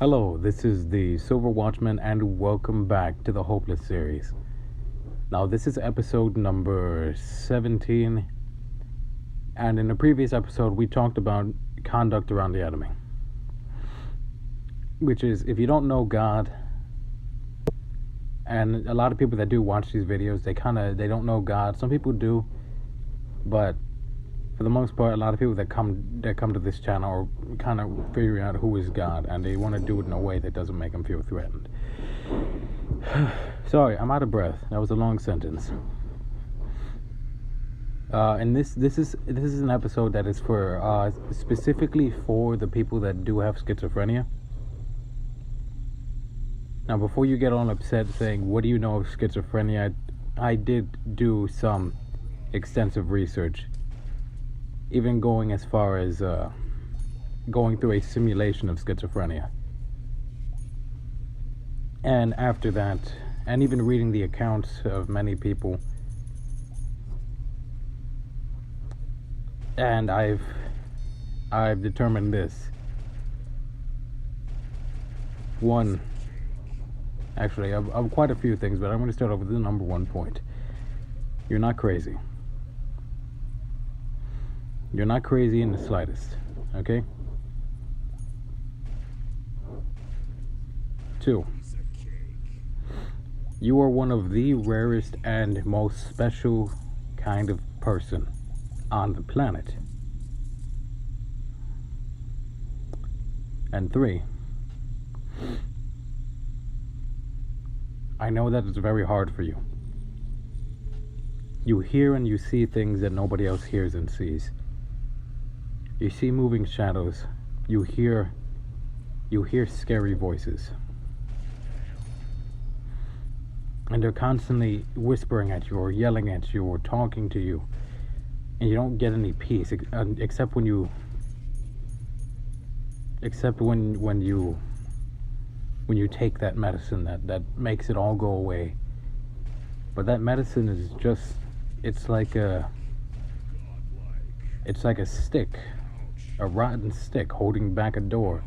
Hello, this is the Silver Watchman, and welcome back to the Hopeless series. Now, this is episode number 17, and in the previous episode, we talked about conduct around the enemy, which is, if you don't know God, and a lot of people that do watch these videos, they don't know God. Some people do, but for the most part, a lot of people that come to this channel are kind of figuring out who is God, and they want to do it in a way that doesn't make them feel threatened. Sorry, I'm out of breath. That was a long sentence. And this is an episode that is for specifically for the people that do have schizophrenia. Now, before you get all upset saying, "What do you know of schizophrenia?" I did do some extensive research, even going as far as going through a simulation of schizophrenia. And after that, and even reading the accounts of many people, and I've determined this. One, actually, of quite a few things, but I'm going to start off with the number one point. You're not crazy. You're not crazy in the slightest, okay? 2, you are one of the rarest and most special kind of person on the planet. And 3, I know that it's very hard for you. You hear and you see things that nobody else hears and sees. You see moving shadows. You hear scary voices. And they're constantly whispering at you or yelling at you or talking to you. And you don't get any peace except when you take that medicine that makes it all go away. But that medicine is just, it's like a stick, a rotten stick holding back a door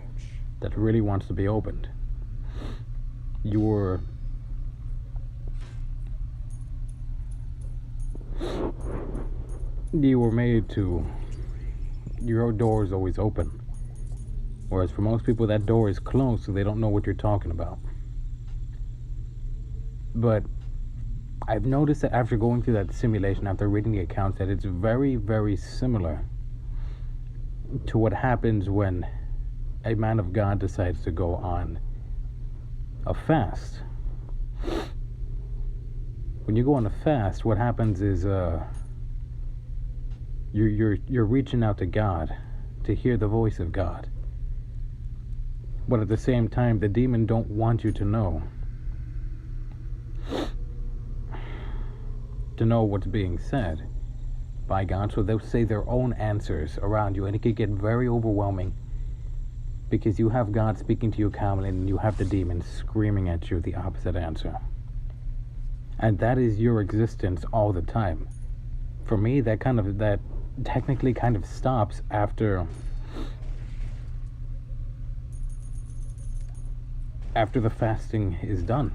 that really wants to be opened. You were made to, your door is always open. Whereas for most people, that door is closed, so they don't know what you're talking about. But I've noticed that after going through that simulation, after reading the accounts, that it's very, very similar to what happens when a man of God decides to go on a fast. When you go on a fast, what happens is you're reaching out to God to hear the voice of God. But at the same time, the demon don't want you to know what's being said by God, so they'll say their own answers around you, and it could get very overwhelming because you have God speaking to you calmly and you have the demon screaming at you the opposite answer. And that is your existence all the time. For me, that technically kind of stops after the fasting is done.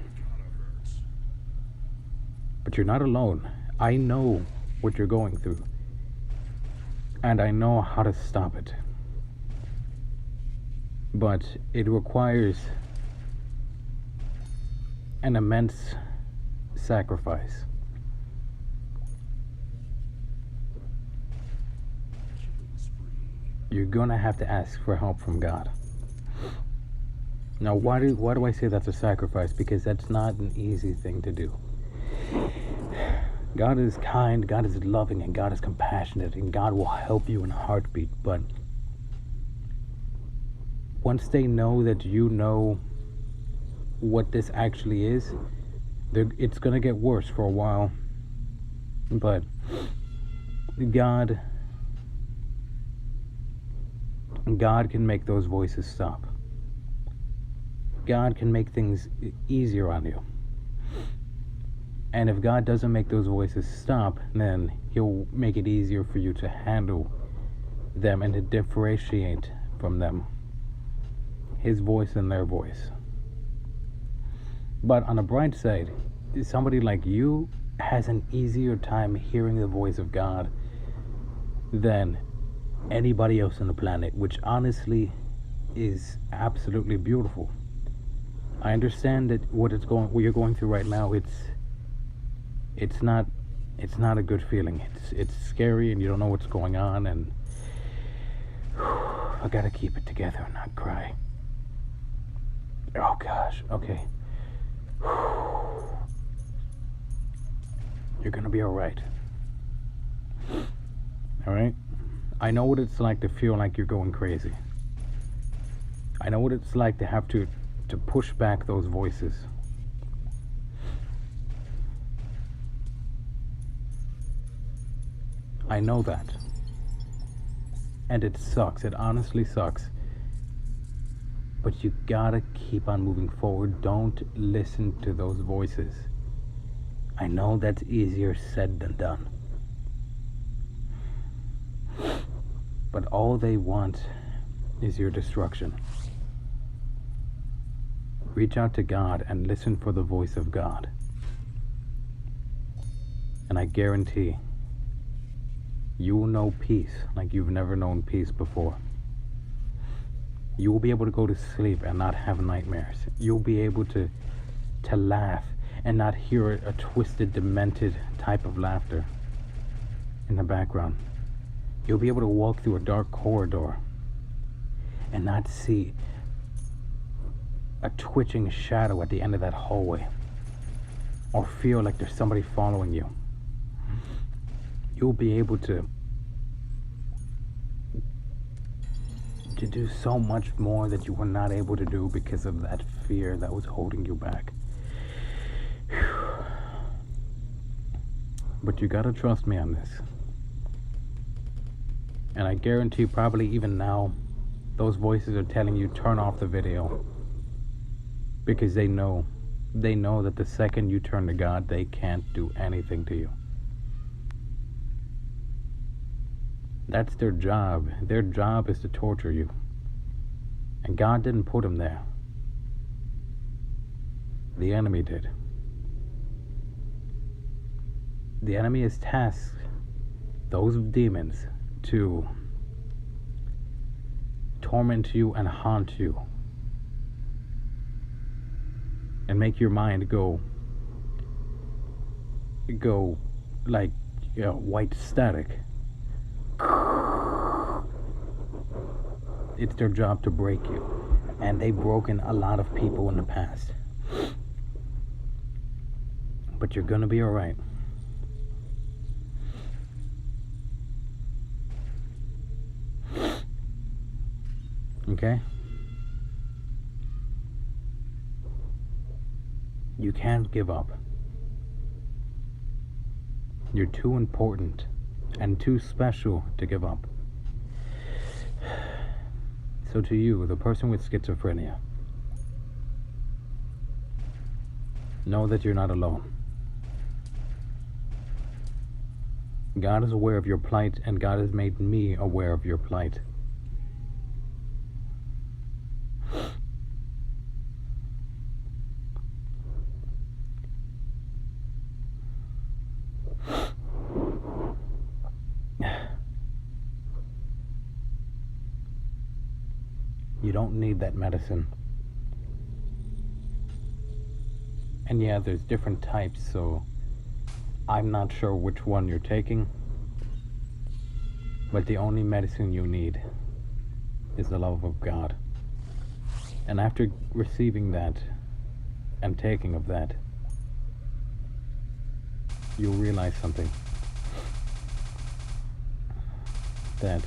But you're not alone. I know what you're going through, and I know how to stop it. But it requires an immense sacrifice. You're gonna have to ask for help from God. Now, why do I say that's a sacrifice? Because that's not an easy thing to do. God is kind, God is loving, and God is compassionate, and God will help you in a heartbeat. But once they know that you know what this actually is, it's going to get worse for a while. But God can make those voices stop. God can make things easier on you. And if God doesn't make those voices stop, then He'll make it easier for you to handle them and to differentiate from them. his voice and their voice. But on the bright side, somebody like you has an easier time hearing the voice of God than anybody else on the planet, which honestly is absolutely beautiful. I understand that what you're going through right now, it's not a good feeling. It's scary and you don't know what's going on, and I gotta keep it together and not cry. Oh gosh, okay. You're gonna be alright. Alright? I know what it's like to feel like you're going crazy. I know what it's like to have to push back those voices. I know that. And it sucks. It honestly sucks. But you gotta keep on moving forward. Don't listen to those voices. I know that's easier said than done. But all they want is your destruction. Reach out to God and listen for the voice of God. And I guarantee you will know peace like you've never known peace before. You will be able to go to sleep and not have nightmares. You'll be able to laugh and not hear a twisted, demented type of laughter in the background. You'll be able to walk through a dark corridor and not see a twitching shadow at the end of that hallway, or feel like there's somebody following you. You'll be able to do so much more that you were not able to do because of that fear that was holding you back. But you gotta trust me on this. And I guarantee probably even now, those voices are telling you turn off the video. Because they know that the second you turn to God, they can't do anything to you. That's their job. Their job is to torture you. And God didn't put them there. The enemy did. The enemy has tasked those demons to torment you and haunt you. And make your mind go like, white static. It's their job to break you. And they've broken a lot of people in the past. But you're gonna be alright. Okay? You can't give up. You're too important and too special to give up. So to you, the person with schizophrenia, know that you're not alone. God is aware of your plight, and God has made me aware of your plight. You don't need that medicine. And yeah, there's different types, so I'm not sure which one you're taking. But the only medicine you need is the love of God. And after receiving that and taking of that, you'll realize something. That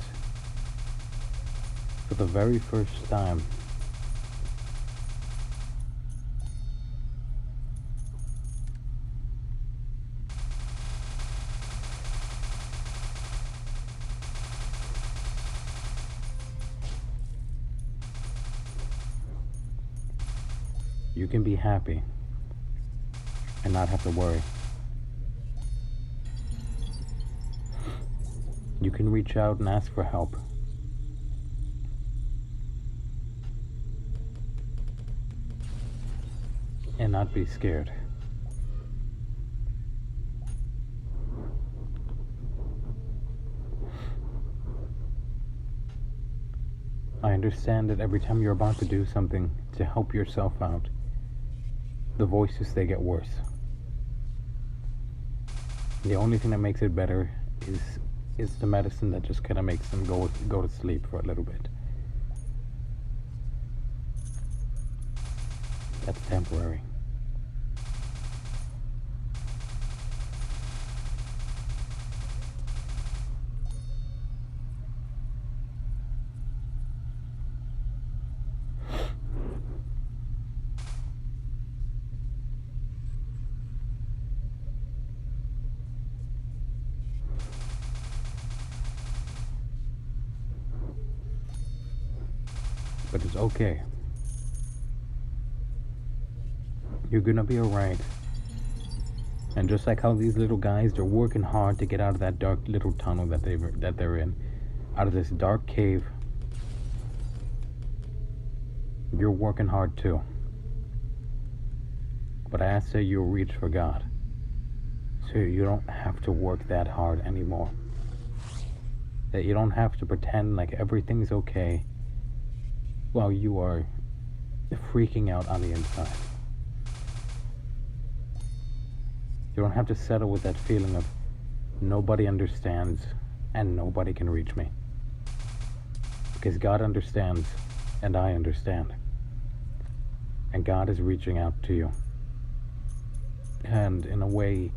for the very first time, you can be happy and not have to worry. You can reach out and ask for help. and not be scared. I understand that every time you're about to do something to help yourself out, the voices, they get worse. The only thing that makes it better is the medicine that just kind of makes them go to sleep for a little bit. That's temporary. But it's okay. You're gonna be alright. And just like how these little guys, they're working hard to get out of that dark little tunnel that they're in, out of this dark cave. You're working hard too. But I ask that you reach for God, so you don't have to work that hard anymore. That you don't have to pretend like everything's okay while you are freaking out on the inside. You don't have to settle with that feeling of nobody understands and nobody can reach me. Because God understands and I understand. And God is reaching out to you. And in a way,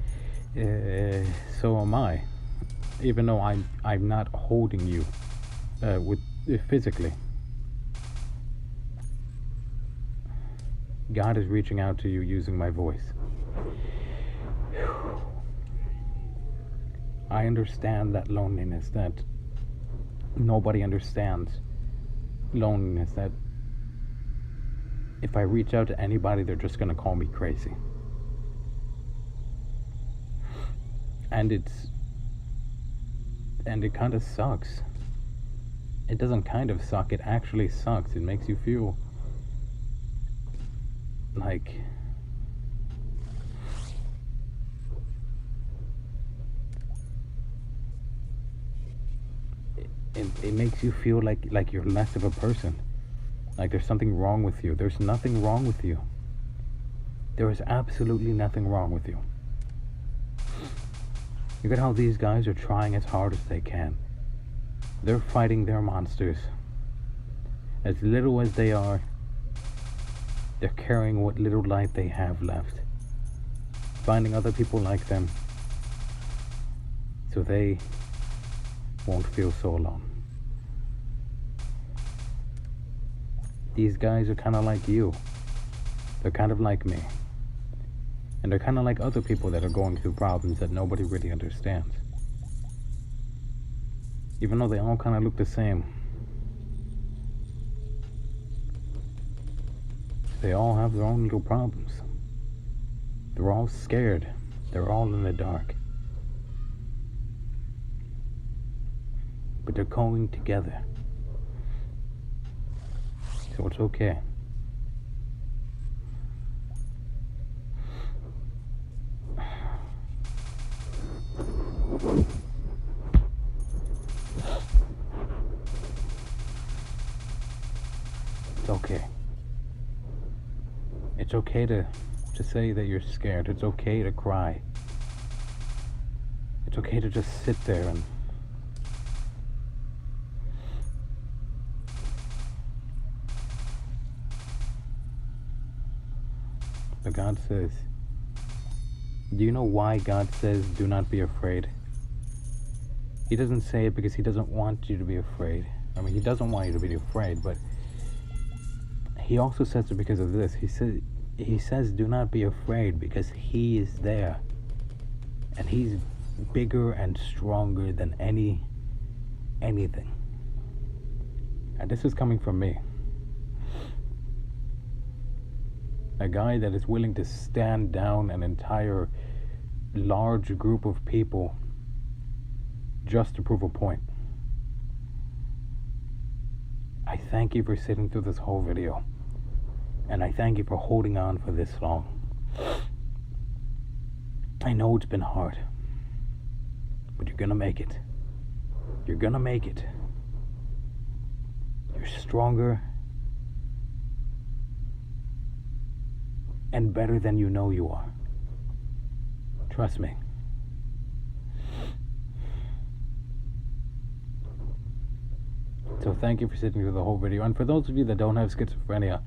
so am I. Even though I'm not holding you physically. God is reaching out to you using my voice. I understand that loneliness, that nobody understands. Loneliness, that if I reach out to anybody, they're just gonna call me crazy. And it kind of sucks. It doesn't kind of suck, it actually sucks. It makes you feel like it makes you feel like you're less of a person, like there's something wrong with you. There's nothing wrong with you. There is absolutely nothing wrong with you. Look at how these guys are trying as hard as they can. They're fighting their monsters. As little as they are, they're carrying what little light they have left, finding other people like them so they won't feel so alone. These guys are kind of like you. They're kind of like me. And they're kind of like other people that are going through problems that nobody really understands. Even though they all kind of look the same. They all have their own little problems. They're all scared. They're all in the dark. But they're going together. So it's okay. It's okay. It's okay to say that you're scared. It's okay to cry. It's okay to just sit there and but God says, do you know why God says do not be afraid? He doesn't say it because he doesn't want you to be afraid. I mean, he doesn't want you to be afraid, but he also says it because of this. He says do not be afraid because he is there. And he's bigger and stronger than anything. And this is coming from me. A guy that is willing to stand down an entire large group of people just to prove a point. I thank you for sitting through this whole video. And I thank you for holding on for this long. I know it's been hard, but you're gonna make it. You're gonna make it. You're stronger and better than you know you are. Trust me. So thank you for sitting through the whole video. And for those of you that don't have schizophrenia,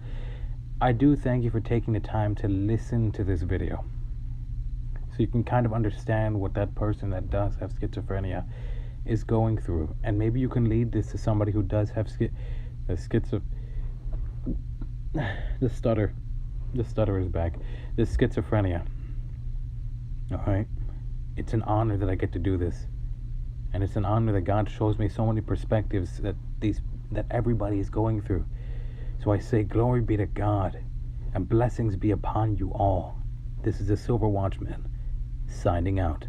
I do thank you for taking the time to listen to this video. So you can kind of understand what that person that does have schizophrenia is going through. And maybe you can lead this to somebody who does have the stutter. The stutter is back. The schizophrenia. Alright? It's an honor that I get to do this. And it's an honor that God shows me so many perspectives that everybody is going through. So I say, glory be to God, and blessings be upon you all. This is the Silver Watchman, signing out.